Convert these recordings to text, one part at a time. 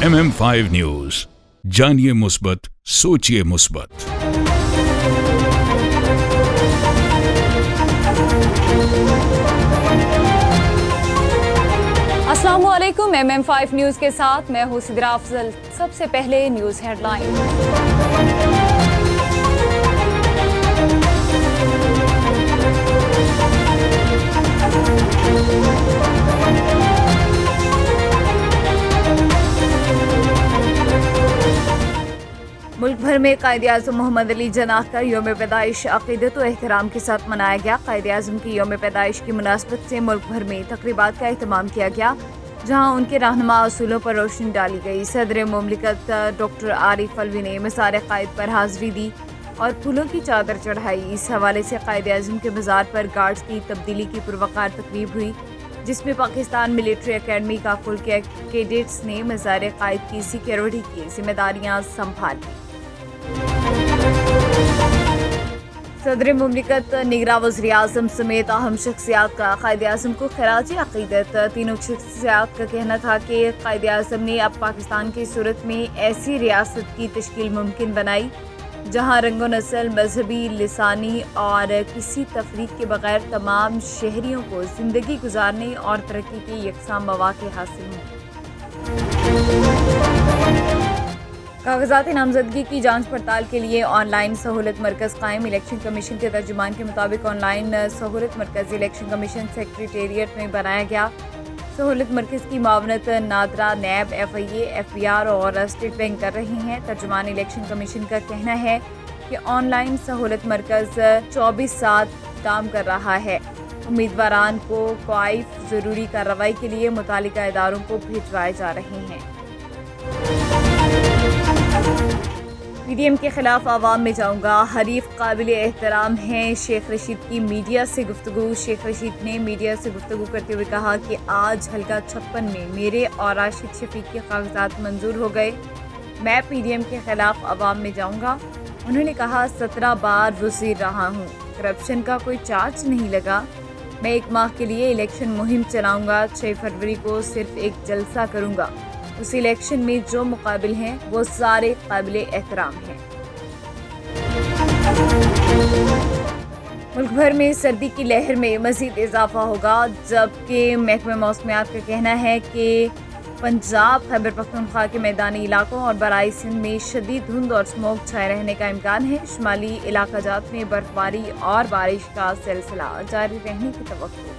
MM5 news, जानिए मुस्बत, सोचिए मुस्बत। अस्सलामुअलैकुम। MM5 न्यूज के साथ मैं हूं सिद्रा अफजल। सबसे पहले न्यूज हेडलाइन। मुल्क भर में कायद-ए-आज़म मोहम्मद अली जिन्नाह का यौम पैदाइश अक़ीदत व एहतराम के साथ मनाया गया। कायद-ए-आज़म की यौम पैदाइश की मुनासबत से मुल्क भर में तक़रीबात का एहतमाम किया गया, जहाँ उनके रहनुमा असूलों पर रोशनी डाली गई। सदर मुमलिकत डॉक्टर आरिफ अलवी ने मज़ार क़ाइद पर हाज़िरी दी और फूलों की चादर चढ़ाई। इस हवाले से कायद-ए-आज़म के मज़ार पर गार्ड्स की तब्दीली की पुरवकार तकरीब हुई, जिसमें पाकिस्तान मिलिट्री अकेडमी काकुल के कैडेट्स ने मज़ार क़ाइद की सिक्योरिटी की जिम्मेदारियाँ संभाली। सदर मुमलिकत निगरां वज़ीर आज़म समेत अहम शख्सियात का कायद-ए-आज़म को खराज अक़ीदत। तीनों शख्सियात का कहना था कि कायद-ए-आज़म ने अब पाकिस्तान की सूरत में ऐसी रियासत की तश्कील मुमकिन बनाई जहाँ रंगो नस्ल, मजहबी, लिसानी और किसी तफरीक के बगैर तमाम शहरियों को ज़िंदगी गुजारने और तरक्की के यकसां मौक़े हासिल हों। कागजात नामजदगी की जांच पड़ताल के लिए ऑनलाइन सहूलत मरकज़ कायम। इलेक्शन कमीशन के तर्जुमान के मुताबिक ऑनलाइन सहूलत मरकज़ इलेक्शन कमीशन सेक्रेटेरिएट में बनाया गया। सहूलत मरकज़ की मावनत नादरा, नैब, FIA, FBR और स्टेट बैंक कर रही हैं। तर्जुमान इलेक्शन कमीशन का कहना है कि ऑनलाइन सहूलत मरकज़ 24/7 काम कर रहा है। उम्मीदवारान को क्वाइफ ज़रूरी कार्रवाई के लिए मुतालिका इदारों को भिजवाए जा रहे हैं। PDM के खिलाफ आवाम में जाऊंगा, हरीफ काबिल एहतराम हैं शेख रशीद की मीडिया से गुफ्तगू। शेख रशीद ने मीडिया से गुफ्तगू करते हुए कहा कि आज हल्का 56 में मेरे और राशिद शफीक के कागजात मंजूर हो गए। मैं PDM के खिलाफ आवाम में जाऊंगा। उन्होंने कहा 17 बार वज़ीर रहा हूँ, करप्शन का कोई चार्ज नहीं लगा। मैं 1 माह के लिए इलेक्शन मुहिम चलाऊंगा। 6 फरवरी को सिर्फ एक जलसा करूंगा। उस इलेक्शन में जो मुकाबिल हैं वो सारे काबिल एहतराम हैं। मुल्क भर में सर्दी की लहर में मज़ीद इजाफा होगा, जबकि महकमा मौसमियात का कहना है कि पंजाब, खैबर पख्तूनख्वा के मैदानी इलाकों और बराई सिंध में शदीद धुंध और स्मोक छाए रहने का इम्कान है। शुमाली इलाकाजात में बर्फबारी और बारिश का सिलसिला जारी रहने की तवक्को।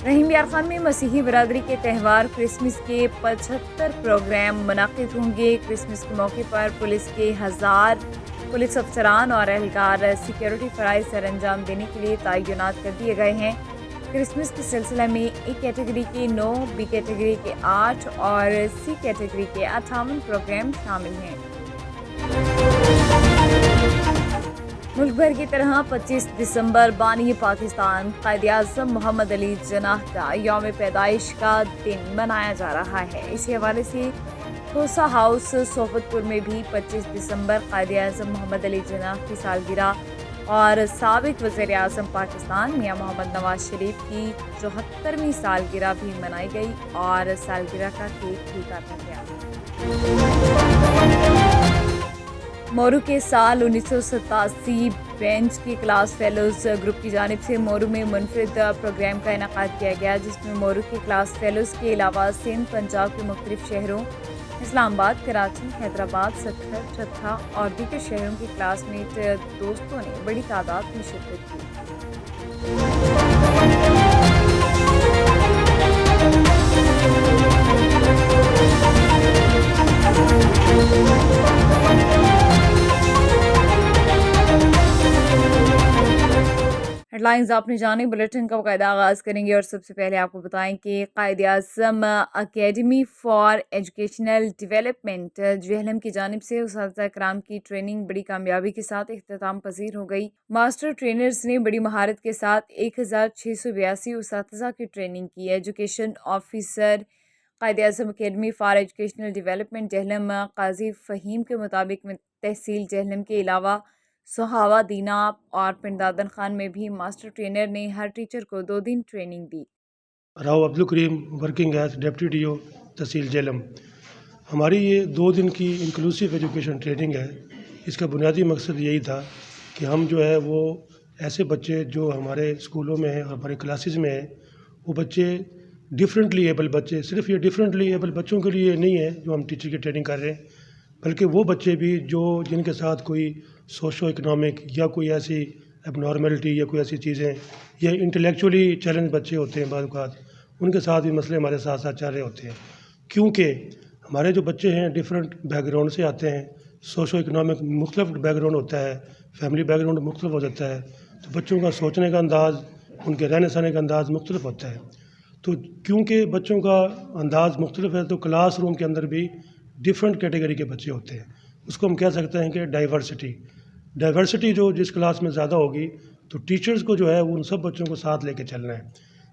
रहीम यार खान में मसीही बरादरी के त्यौहार क्रिसमस के 75 प्रोग्राम मुनाकिद होंगे। क्रिसमस के मौके पर पुलिस के 1000 पुलिस अफसरान और एहलकार सिक्योरिटी फ़राइज़ सर अंजाम देने के लिए तैनात कर दिए गए हैं। क्रिसमस के सिलसिले में A कैटेगरी के 9, B कैटेगरी के 8 और C कैटेगरी के 58 प्रोग्राम शामिल हैं। मुल्क भर की तरह 25 दिसंबर बानी पाकिस्तान कायद-ए-आज़म मोहम्मद अली जिन्नाह का यौम पैदाइश का दिन मनाया जा रहा है। इसी हवाले से खोसा हाउस सोफतपुर में भी 25 दिसंबर कायद-ए-आज़म मोहम्मद अली जिन्नाह की सालगिरह और साबिक वज़ीर आज़म पाकिस्तान मियां मोहम्मद नवाज शरीफ की 74वीं सालगिरह भी मनाई गई और सालगिरह का केक भी काटा गया। मोरू के साल 1987 बेंच की क्लास फेलोज ग्रुप की जानिब से मोरू में मुनफरिद प्रोग्राम का इनेकाद किया गया, जिसमें मोरू के क्लास फेलोज के अलावा सिंध, पंजाब के मुख्तलिफ शहरों, इस्लामाबाद, कराची, हैदराबाद, सखर, ठट्ठा और दीगर शहरों के क्लासमेट दोस्तों ने बड़ी तादाद में शिरकत की। हेडलाइंस आपने जानी। बुलेटिन का बाकायदा आगाज़ करेंगे और सबसे पहले आपको बताएं कि Quaid-e-Azam academy for educational development JLM की जानिब से उस्ताद कराम की ट्रेनिंग बड़ी कामयाबी के साथ इख्तिताम पजीर हो गई। मास्टर ट्रेनर्स ने बड़ी महारत के साथ 1682 उस्ताद की ट्रेनिंग की। Education officer Quaid-e-Azam academy for educational development JLM काजी फ़हीम के मुताबिक तहसील JLM के अलावा सुहावा, दीना और पिंडादन खान में भी मास्टर ट्रेनर ने हर टीचर को 2 दिन ट्रेनिंग दी। Rao Abdul Karim working as deputy D O tehsil Jhelum. ہماری یہ 2 دن کی انکلوسیو ایجوکیشن ٹریننگ ہے۔ اس کا بنیادی مقصد یہی تھا کہ ہم جو ہے وہ ایسے بچے جو ہمارے اسکولوں میں ہیں، ہمارے کلاسز میں ہیں، وہ بچے ڈفرینٹلی ایبل بچے، صرف یہ ڈفرینٹلی ایبل بچوں کے لیے نہیں ہے جو ہم ٹیچر کی ٹریننگ کر رہے ہیں، بلکہ وہ بچے بھی جن کے ساتھ کوئی سوشو اکنامک یا کوئی ایسی اب نارملٹی یا کوئی ایسی چیزیں یا انٹلیکچولی چیلنج بچے ہوتے ہیں بعض اوقات، ان کے ساتھ بھی مسئلے ہمارے ساتھ ساتھ چل رہے ہوتے ہیں، کیونکہ ہمارے جو بچے ہیں ڈفرینٹ بیک گراؤنڈ سے آتے ہیں، سوشو اکنامک مختلف بیک گراؤنڈ ہوتا ہے، فیملی بیک گراؤنڈ مختلف ہو جاتا ہے، تو بچوں کا سوچنے کا انداز، ان کے رہنے سہنے کا انداز مختلف ہوتا ہے۔ تو کیونکہ بچوں کا انداز مختلف ہے تو کلاس روم کے اندر بھی ڈفرینٹ کیٹیگری کے بچے ہوتے ہیں، اس کو ہم کہہ سکتے ہیں کہ ڈائیورسٹی جو جس کلاس میں زیادہ ہوگی تو ٹیچرز کو جو ہے وہ ان سب بچوں کو ساتھ لے کے چلنا ہے۔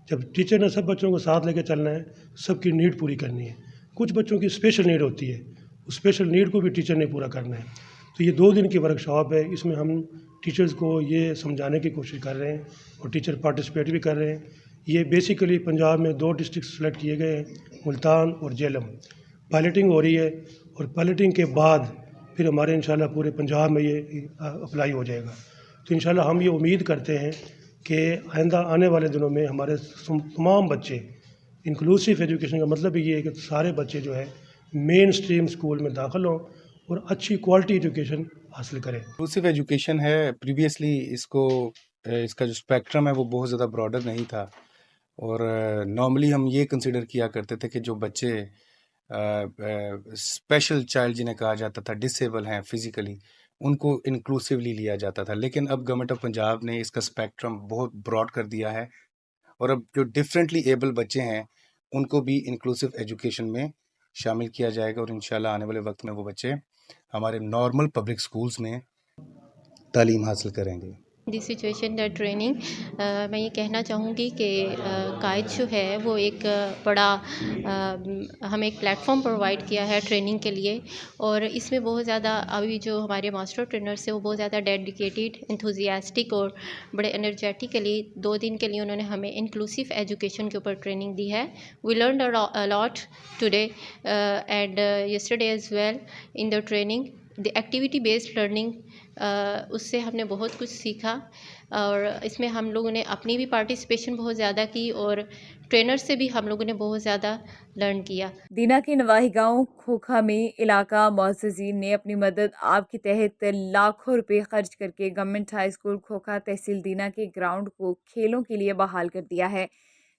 جب ٹیچر نے سب بچوں کو ساتھ لے کے چلنا ہے، سب کی نیڈ پوری کرنی ہے۔ کچھ بچوں کی اسپیشل نیڈ ہوتی ہے، اس اسپیشل نیڈ کو بھی ٹیچر نے پورا کرنا ہے۔ تو یہ 2 دن کی ورکشاپ ہے، اس میں ہم ٹیچرز کو یہ سمجھانے کی کوشش کر رہے ہیں اور ٹیچر پارٹیسپیٹ بھی کر رہے ہیں۔ یہ بیسیکلی پنجاب میں 2 ڈسٹرکٹ سلیکٹ کیے گئے ہیں، ملتان اور جہلم۔ پائلٹنگ ہو رہی ہے اور پائلٹنگ کے بعد پھر ہمارے انشاءاللہ پورے پنجاب میں یہ اپلائی ہو جائے گا۔ تو انشاءاللہ ہم یہ امید کرتے ہیں کہ آئندہ آنے والے دنوں میں ہمارے تمام بچے، انکلوسیو ایجوکیشن کا مطلب یہ ہے کہ سارے بچے جو ہے مین اسٹریم اسکول میں داخل ہوں اور اچھی کوالٹی ایجوکیشن حاصل کریں۔ انکلوسیو ایجوکیشن ہے، پریویسلی اس کا جو اسپیکٹرم ہے وہ بہت زیادہ براڈر نہیں تھا، اور نارملی ہم یہ کنسیڈر کیا کرتے تھے کہ جو بچے اسپیشل چائلڈ جنہیں کہا جاتا تھا، ڈس ایبل ہیں فزیکلی، ان کو انکلوسیولی لیا جاتا تھا، لیکن اب گورنمنٹ آف پنجاب نے اس کا اسپیکٹرم بہت براڈ کر دیا ہے، اور اب جو ڈفرینٹلی ایبل بچے ہیں ان کو بھی انکلوسیو ایجوکیشن میں شامل کیا جائے گا، اور انشاءاللہ آنے والے وقت میں وہ بچے ہمارے نارمل پبلک سکولز میں تعلیم حاصل کریں گے۔ دی سچویشن دا ٹریننگ، میں یہ کہنا چاہوں گی کہ قائد جو ہے وہ ایک بڑا ہمیں ایک پلیٹ فارم پرووائڈ کیا ہے ٹریننگ کے لیے، اور اس میں بہت زیادہ ابھی جو ہمارے ماسٹر ٹرینرس ہیں وہ بہت زیادہ ڈیڈیکیٹڈ، انتھوزیاسٹک اور بڑے انرجیٹکلی 2 دن کے لیے انہوں نے ہمیں انکلوسیو ایجوکیشن کے اوپر ٹریننگ دی ہے۔ We learned a lot today and yesterday as well in the training, the activity based learning, اس سے ہم نے بہت کچھ سیکھا، اور اس میں ہم لوگوں نے اپنی بھی پارٹیسپیشن بہت زیادہ کی، اور ٹرینر سے بھی ہم لوگوں نے بہت زیادہ لرن کیا۔ دینا کے نواحی گاؤں کھوکھا میں علاقہ معززین نے اپنی مدد آپ کے تحت لاکھوں روپے خرچ کر کے گورنمنٹ ہائی اسکول کھوکھا تحصیل دینا کے گراؤنڈ کو کھیلوں کے لیے بحال کر دیا ہے۔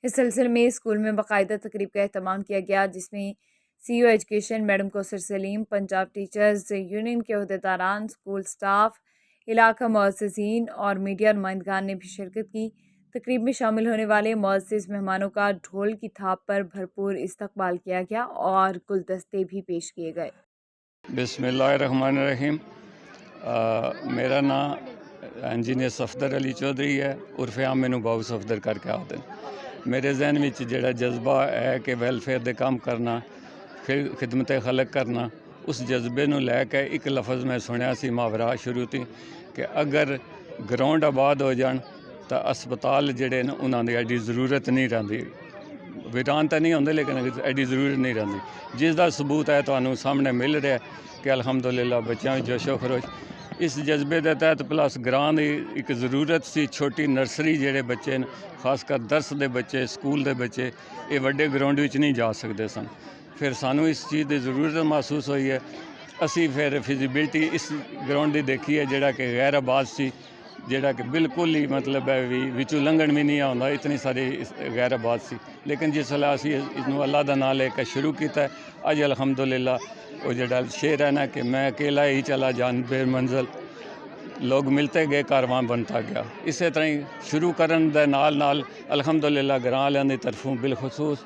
اس سلسلے میں اسکول میں باقاعدہ تقریب کا اہتمام کیا گیا، جس میں سی او ایجوکیشن میڈم کوثر سلیم، پنجاب ٹیچرز یونین کے عہدیداران، اسکول سٹاف، علاقہ معززین اور میڈیا نمائندگان نے بھی شرکت کی۔ تقریب میں شامل ہونے والے معزز مہمانوں کا ڈھول کی تھاپ پر بھرپور استقبال کیا گیا اور گلدستے بھی پیش کیے گئے۔ بسم اللہ الرحمن الرحیم۔ میرا نام انجینئر صفدر علی چودھری ہے، عرف عام مینوں باؤ صفدر کر کے آتے ہیں۔ میرے ذہن میں جڑا جذبہ ہے کہ ویلفیئر دے کام کرنا، خدمت خلق کرنا، اس جذبے نو لے کے ایک لفظ میں سنیا سی محاورہ شروع تھی کہ اگر گراؤنڈ آباد ہو جان تو اسپتال جڑے نا انہاں دی ایڈی ضرورت نہیں رہندی، ویران تو نہیں ہوندے لیکن ایڈی ضرورت نہیں رہندی، جس دا ثبوت ہے تانوں سامنے مل رہا ہے کہ الحمدللہ بچیاں جوش و خروش اس جذبے دے تحت پلس گراں دی ایک ضرورت سی، چھوٹی نرسری جڑے بچے خاص کر درس دے بچے، سکول دے بچے یہ وڈے گراؤنڈ وچ نہیں جا سکتے سن، پھر سانوں اس چیز دی ضرورت محسوس ہوئی ہے، اسی پھر فیزیبلٹی اس گراؤنڈ دی دیکھی ہے جڑا کہ غیر آباد سی، جڑا کہ بالکل ہی مطلب ہے وچوں لنگھن بھی نہیں آਉਂدا، اتنی ساری غیر آباد سی، لیکن جس ویلے اسی اس اللہ دا نام لے کے شروع کیتا ہے، اج الحمدللہ وہ جڑا شعر ہے نا کہ میں اکیلا ہی چلا جان بے منزل، لوگ ملتے گئے کارواں بنتا گیا، اسی طرح ہی شروع کرن دے نال نال الحمدللہ گراں والوں دی طرفوں بالخصوص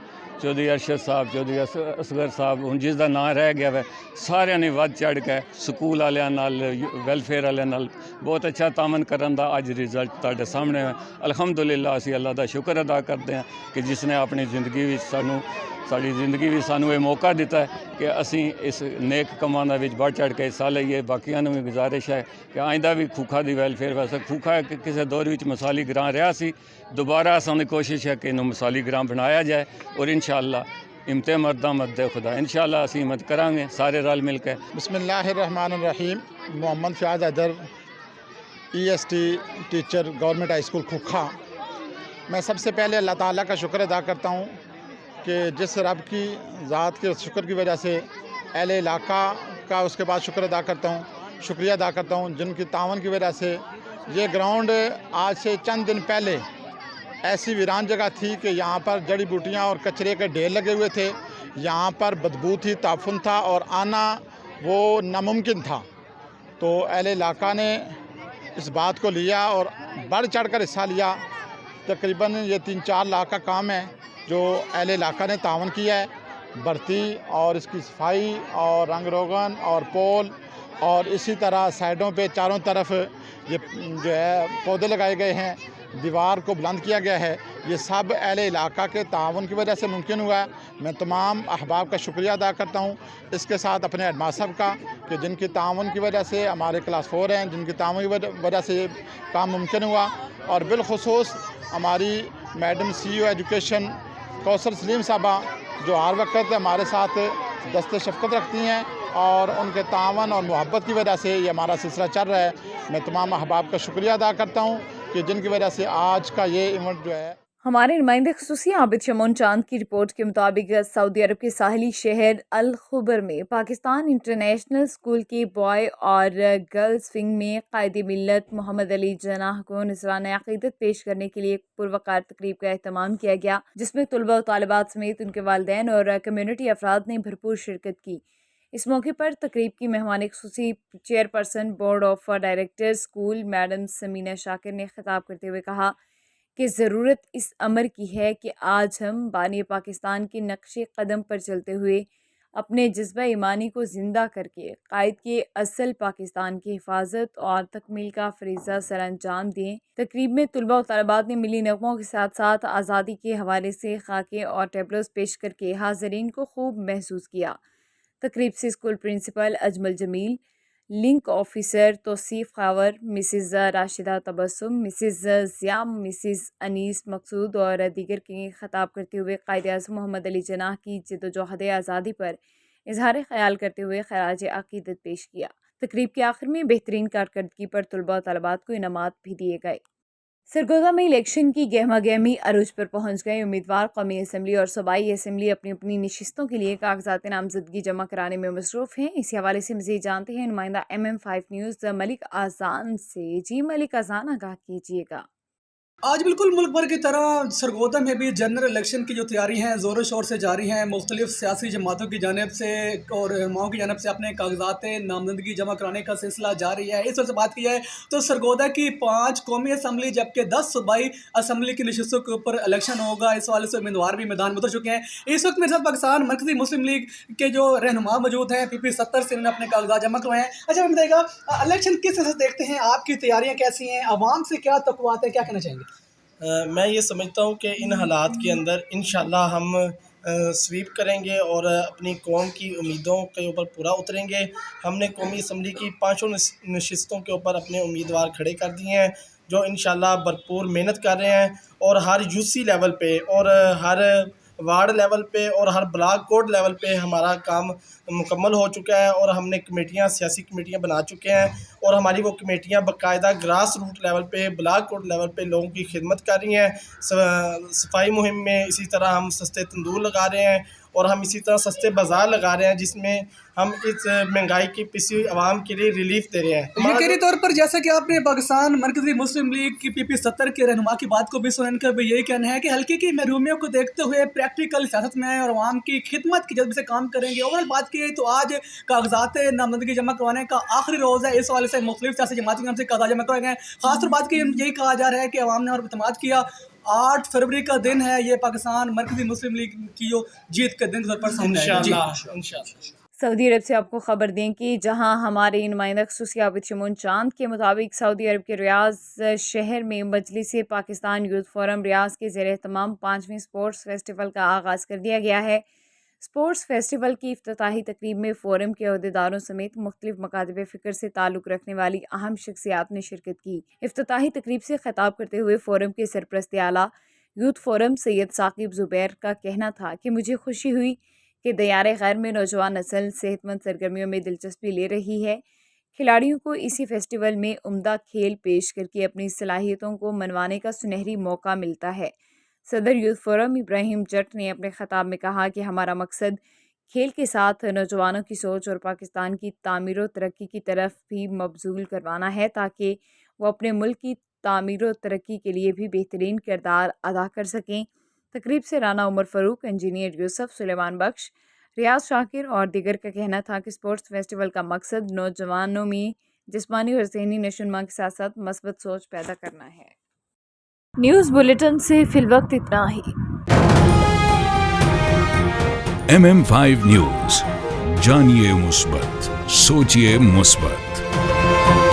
چودھری ارشد صاحب، چودھری اصغر صاحب، ہن جس دا نام رہ گیا ہے، سارے نے ود چڑھ کے سکول والوں نال، ویلفیئر والوں نال بہت اچھا تعاون کرن دا اج رزلٹ تہاڈے سامنے ہے۔ الحمدللہ اسی اللہ دا شکر ادا کرتے ہیں کہ جس نے اپنی زندگی وچ سانوں ਸਾਡੀ ਜ਼ਿੰਦਗੀ ਵੀ ਸਾਨੂੰ ਇਹ ਮੌਕਾ ਦਿੱਤਾ ਹੈ ਕਿ ਅਸੀਂ ਇਸ ਨੇਕ ਕੰਮਾਂ ਦੇ ਵਿੱਚ ਵੱਧ ਚੜ੍ਹ ਕੇ ਹਿੱਸਾ ਲਈਏ। ਬਾਕੀਆਂ ਨੂੰ ਵੀ ਗੁਜ਼ਾਰਿਸ਼ ਹੈ ਕਿ ਆਇੰਦਾ ਵੀ ਖੂਖਾ ਦੀ ਵੈਲਫੇਅਰ ਵਾਸਤੇ, ਖੂਖਾ ਕਿਸੇ ਦੌਰ ਵਿੱਚ ਮਿਸਾਲੀ ਗ੍ਰਾਂ ਰਿਹਾ ਸੀ, ਦੁਬਾਰਾ ਸਾਨੂੰ ਕੋਸ਼ਿਸ਼ ਹੈ ਕਿ ਇਹਨੂੰ ਮਿਸਾਲੀ ਗ੍ਰਾਂ ਬਣਾਇਆ ਜਾਏ ਔਰ इंशाअल्लाह हिम्मत मर्दा मद्दे खुदा इंशाअल्लाह ਅਸੀਂ ਹਿੰਮਤ ਕਰਾਂਗੇ ਸਾਰੇ ਰਲ ਮਿਲ ਕੇ। बिस्मिल्लाहिर्रहमानिर्रहीम। Mohammad Fayaz Haider, EST teacher, government high school Khukha. मैं सबसे पहले अल्लाह ताला का शुक्र अदा करता हूँ कि जिस रब की ज़ात के शुक्र की वजह से अहले इलाका का उसके बाद शुक्र अदा करता हूँ, शुक्रिया अदा करता हूँ जिनकी तावन की वजह से ये ग्राउंड आज से चंद दिन पहले ऐसी वीरान जगह थी कि यहाँ पर जड़ी बूटियाँ और कचरे के ढेर लगे हुए थे, यहाँ पर बदबू थी, ताफुन था और आना वो नामुमकिन था। तो अहले इलाका ने इस बात को लिया और बढ़ चढ़ कर हिस्सा लिया। तकरीबन ये 3-4 लाख का काम है जो अहले इलाका ने तावन किया है। बर्ती और इसकी सफाई और रंग रोगन और पोल और इसी तरह साइडों पे चारों तरफ ये जो है पौधे लगाए गए हैं, दीवार को बुलंद किया गया है। ये सब अहले इलाका के ताउन की वजह से मुमकिन हुआ है। मैं तमाम अहबाब का शुक्रिया अदा करता हूँ, इसके साथ अपने हेडमास्टर साहब का कि जिनकी ताउन की वजह से हमारे क्लास 4 हैं, जिनकी ताउन की वजह से ये काम मुमकिन हुआ। और बिलखुसूस हमारी madam CEO education Kausar Salim साहबा जो हर वक्त हमारे साथ दस्ते शफ़क़त रखती हैं और उनके तावन और मोहब्बत की वजह से ये हमारा सिलसिला चल रहा है। मैं तमाम अहबाब का शुक्रिया अदा करता हूँ कि जिनकी वजह से आज का ये इवेंट जो है। हमारे नुमाइंदे ख़ुसूसी आबिद शमोन चांद की रिपोर्ट के मुताबिक सऊदी अरब के साहिली शहर अल खुबर में पाकिस्तान इंटरनेशनल स्कूल के बॉय और गर्ल्स विंग में कायद मिल्लत मोहम्मद अली जनाह को नज़रान अक़ीदत पेश करने के लिए एक पुरवकार तकरीब का एहतमाम किया गया, जिसमें तलबा और तालिबात समेत उनके वालिदैन और कम्यूनिटी अफराद ने भरपूर शिरकत की। इस मौके पर तकरीब की मेहमान ख़ुसूसी chairperson board of director school madam Samina Shakir ने खिताब करते हुए कहा कि ज़रूरत इस अमर की है कि आज हम बानी पाकिस्तान के नक्शे कदम पर चलते हुए अपने जज्बा ईमानी को ज़िंदा करके कायद के असल पाकिस्तान की हिफाजत और तकमील का फरीज़ा सर अंजाम दें। तकरीब में तलबा और तलबात ने मिली नगमों के साथ साथ आज़ादी के हवाले से खाके और टेबलोस पेश करके हाज़रीन को खूब महसूस किया। तकरीब से school principal Ajmal Jamil, link officer Tauseef Khawar, Mrs Rashida Tabassum, Mrs Ziyam, Mrs Anees Maqsood और दीगर के खिताब करते हुए कायद-ए-आज़म मोहम्मद अली जनाह की जद्दोजहद आज़ादी पर इज़हार ख़याल करते हुए ख़राज अक़ीदत पेश किया। तकरीब के आखिर में बेहतरीन कारकर्दगी पर तलबा और तलबात को इनामात भी दिए गए। सरगोदा में इलेक्शन की गहमा गहमी अरूज पर पहुंच गए। उम्मीदवार कौमी असम्बली और सूबाई असम्बली अपनी अपनी नशिस्तों के लिए कागजात नामजदगी जमा कराने में मसरूफ़ हैं। इसी हवाले से मज़ीद जानते हैं नुमाइंदा MM5 न्यूज़ मलिक आज़ान से। जी मलिक आज़ान, आगाह कीजिएगा। आज बिल्कुल मुल्क भर की तरह सरगोदा में भी जनरल इलेक्शन की जो तैयारी हैं ज़ोरों शोर से जारी हैं। मुख्तलिफ सियासी जमातों की जानिब से और रहनुमाओं की जानिब से अपने कागजात नामजदगी जमा कराने का सिलसिला जारी है। इस वजह से बात की जाए तो सरगोदा की 5 कौमी असम्बली जबकि 10 सूबाई असम्बली की नशिस्तों के ऊपर इलेक्शन होगा। इस वाले से उम्मीदवार भी मैदान में उतर चुके हैं। इस वक्त मेरे साथ पाकिस्तान मरकज़ी मुस्लिम लीग के जो रहनुमा मौजूद हैं, PP 70 से इन्होंने अपने कागजात जमा करवाए हैं। अच्छा बताइएगा, इलेक्शन किस तरह से देखते हैं, आपकी तैयारियाँ कैसी हैं, आवाम से क्या तवक्कुआत है, क्या कहना चाहेंगे? मैं ये समझता हूँ कि इन हालात के अंदर इंशाल्लाह हम स्वीप करेंगे और अपनी कौम की उम्मीदों के ऊपर पूरा उतरेंगे। हमने कौमी असम्बली की 5 नशिस्तों के ऊपर अपने उम्मीदवार खड़े कर दिए हैं जो इंशाल्लाह भरपूर मेहनत कर रहे हैं और हर UC लेवल पे और हर वार्ड लेवल पे और हर ब्लॉक कोड लेवल पे हमारा काम मुकम्मल हो चुका है और हमने कमेटियाँ, सियासी कमेटियाँ बना चुके हैं और हमारी वो कमेटियाँ बाकायदा ग्रास रूट लेवल पे, ब्लॉक कोड लेवल पे लोगों की खिदमत कर रही हैं। सफाई मुहिम में इसी तरह हम सस्ते तंदूर लगा रहे हैं और हम इसी तरह सस्ते बाज़ार लगा रहे हैं जिसमें हम इस महंगाई की पिसी हुई आवाम के लिए रिलीफ दे रहे हैं। यकीनी तौर पर जैसा कि आपने पाकिस्तान मरकज़ी मुस्लिम लीग की PP 70 के रहनुमा की बात को भी सुन कर भी यही कहना है कि हल्के की महरूमियों को देखते हुए प्रैक्टिकल सियासत में आए और आवाम की खिदमत की जज्बे से काम करेंगे। ओवरऑल बात की तो आज कागजात नामजदगी जमा करवाने का आखिरी रोज़ है। इस वाले से मुख्तलिफ सियासी जमातों के नाम से कागजात जमा करवाए गए। खासतौर बात की यही कहा जा रहा है कि आवाम ने और एतमाद किया। 8 फरवरी का दिन है, ये पाकिस्तान मरकज़ी मुस्लिम लीग की जो जीत के दिन के तौर पर सामने आएगा। सऊदी अरब से आपको खबर दें कि जहां हमारे नुमाइंदा ख़ुसूसी आबिद शमोन चांद के मुताबिक सऊदी अरब के रियाज़ शहर में मजलिस पाकिस्तान यूथ फोरम रियाज़ के ज़ेर एहतमाम 5वें स्पोर्ट्स फेस्टिवल का आगाज़ कर दिया गया है। स्पोर्ट्स फेस्टिवल की इफ्तिताही तकरीब में फोरम के अहदेदारों समेत मुख्तलिफ मकातब फ़िक्र से ताल्लुक़ रखने वाली अहम शख्सियात ने शिरकत की। इफ्तिताही तकरीब से खिताब करते हुए फोरम के सरपरस्त आला यूथ फोरम सैयद साकिब ज़ुबैर का कहना था कि मुझे खुशी हुई कि दयार खैर में नौजवान नस्ल सेहतमंद सरगर्मियों में दिलचस्पी ले रही है। खिलाड़ियों को इसी फेस्टिवल में उम्दा खेल पेश करके अपनी सलाहियतों को मनवाने का सुनहरी मौका मिलता है। सदर यूथ फोरम इब्राहिम जट ने अपने खिताब में कहा कि हमारा मकसद खेल के साथ नौजवानों की सोच और पाकिस्तान की तामीर व तरक्की की तरफ भी मबजूल करवाना है ताकि वो अपने मुल्क की तामीर व तरक्की के लिए भी बेहतरीन किरदार अदा कर सकें। तकरीब से राना उमर फ़ारूक, इंजीनियर यूसुफ, सुलेमान बख्श, रियाज शाकिर और दीगर का कहना था कि स्पोर्ट्स फेस्टिवल का मकसद नौजवानों में जिस्मानी और ज़हनी नशोनुमा के साथ साथ मस्बत सोच पैदा करना है। न्यूज़ बुलेटिन से फिलवक्त इतना ही। MM5 न्यूज़, जानिए मुस्बत, सोचिए मुस्बत।